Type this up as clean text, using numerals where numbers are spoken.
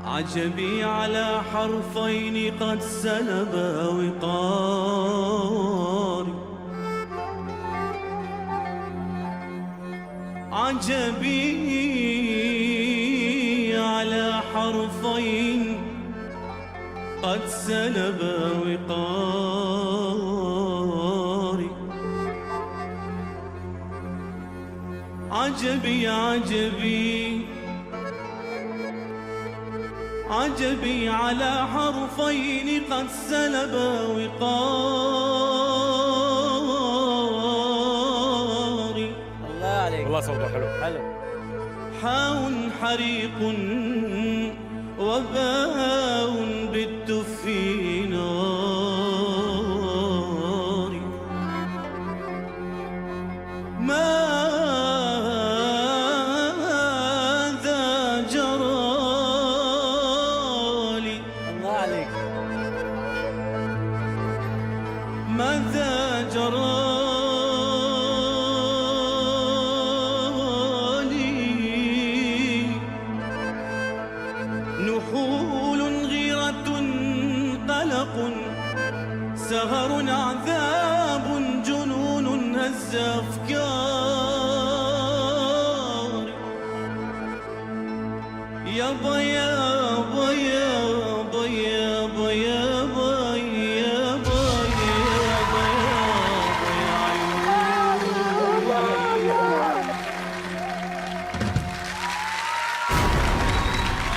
عجبي على حرفين قد سلبا وقاري. عجبي على حرفين قد سلبا وقاري. عجبي عجبي عجبي على حرفين قد سلبا وقاري. الله عليك، والله صوته حلو. حاء حريق وباء بالتف نار. ماذا جرالي؟ الله عليك. ماذا جرالي؟ نحول غيرة قلق سهر عذاب جنون هز أفكاري. يابا يابا